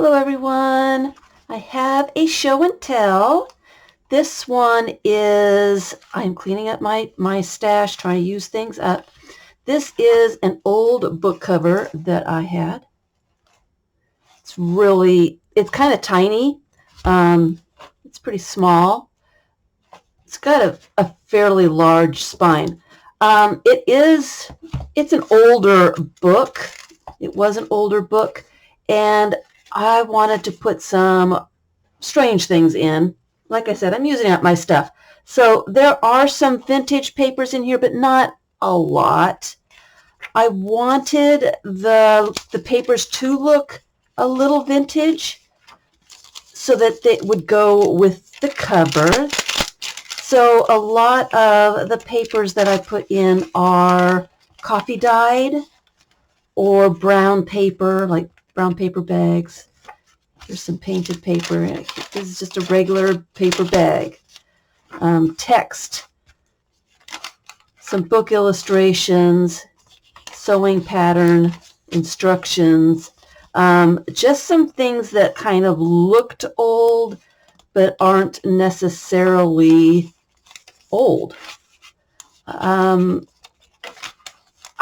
Hello everyone. I have a show and tell. This one is, I'm cleaning up my stash, trying to use things up. This is an old book cover that I had. It's kind of tiny. It's pretty small. It's got a fairly large spine. It's an older book. It was an older book, and I wanted to put some strange things in. Like I said, I'm using up my stuff. So there are some vintage papers in here, but not a lot. I wanted the papers to look a little vintage so that they would go with the cover. So a lot of the papers that I put in are coffee dyed or brown paper, like brown paper bags. Here's some painted paper. This is just a regular paper bag. Text, some book illustrations, sewing pattern, instructions, just some things that kind of looked old but aren't necessarily old. I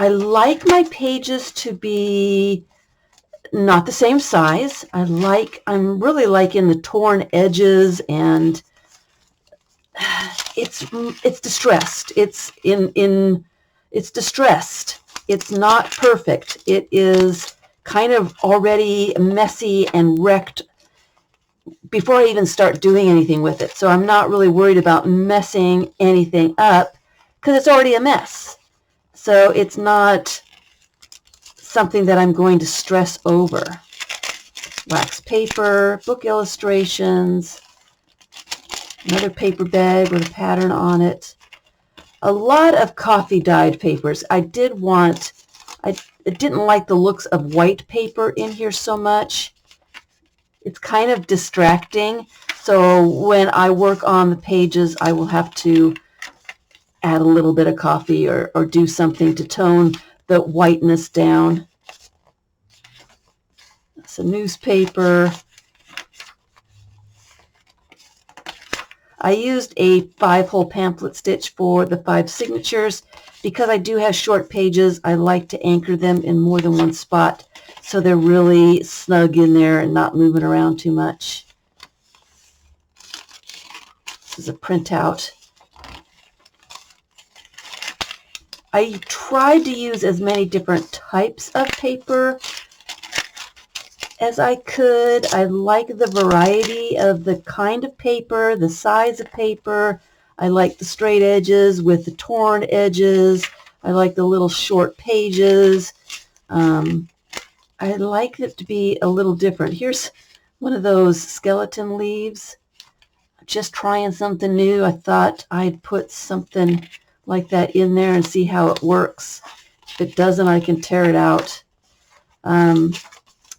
like my pages to be not the same size. I'm really liking the torn edges, and it's distressed. It's distressed. It's not perfect. It is kind of already messy and wrecked before I even start doing anything with it. So I'm not really worried about messing anything up because it's already a mess. So it's not something that I'm going to stress over. Wax paper, book illustrations, another paper bag with a pattern on it. A lot of coffee dyed papers. I didn't like the looks of white paper in here so much. It's kind of distracting. So when I work on the pages, I will have to add a little bit of coffee or do something to tone the whiteness down. That's a newspaper. I used a 5-hole pamphlet stitch for the 5 signatures. Because I do have short pages, I like to anchor them in more than one spot so they're really snug in there and not moving around too much. This is a printout. I tried to use as many different types of paper as I could. I like the variety of the kind of paper, the size of paper. I like the straight edges with the torn edges. I like the little short pages. I like it to be a little different. Here's one of those skeleton leaves. Just trying something new. I thought I'd put something like that in there and see how it works. If it doesn't, I can tear it out.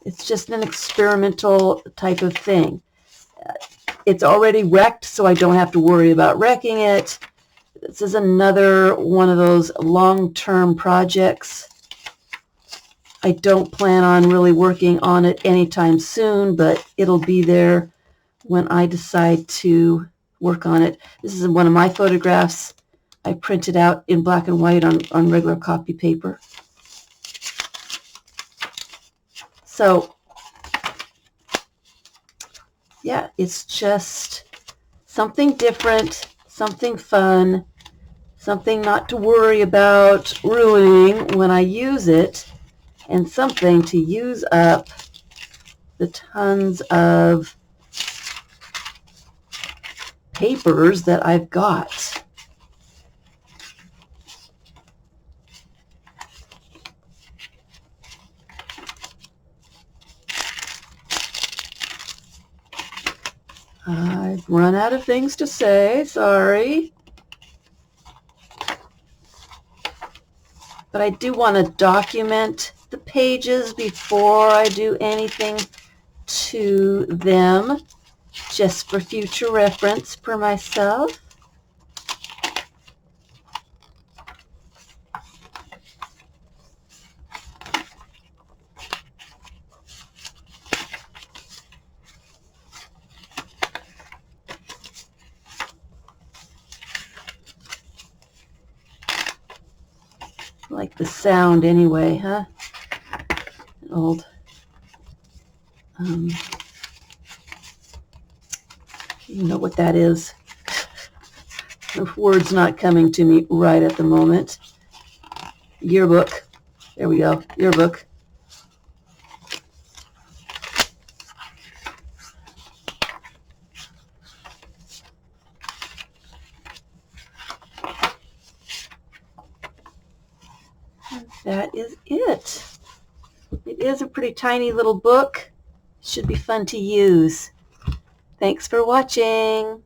It's just an experimental type of thing. It's already wrecked, so I don't have to worry about wrecking it. This is another one of those long-term projects. I don't plan on really working on it anytime soon, but it'll be there when I decide to work on it. This is one of my photographs. I printed out in black and white on regular copy paper. So, yeah, it's just something different, something fun, something not to worry about ruining when I use it, and something to use up the tons of papers that I've got. I've run out of things to say, sorry. But I do want to document the pages before I do anything to them, just for future reference for myself. the sound anyway, huh? Old. You know what that is. The word's not coming to me right at the moment. Yearbook. There we go. Yearbook. That is it. It is a pretty tiny little book. Should be fun to use. Thanks for watching.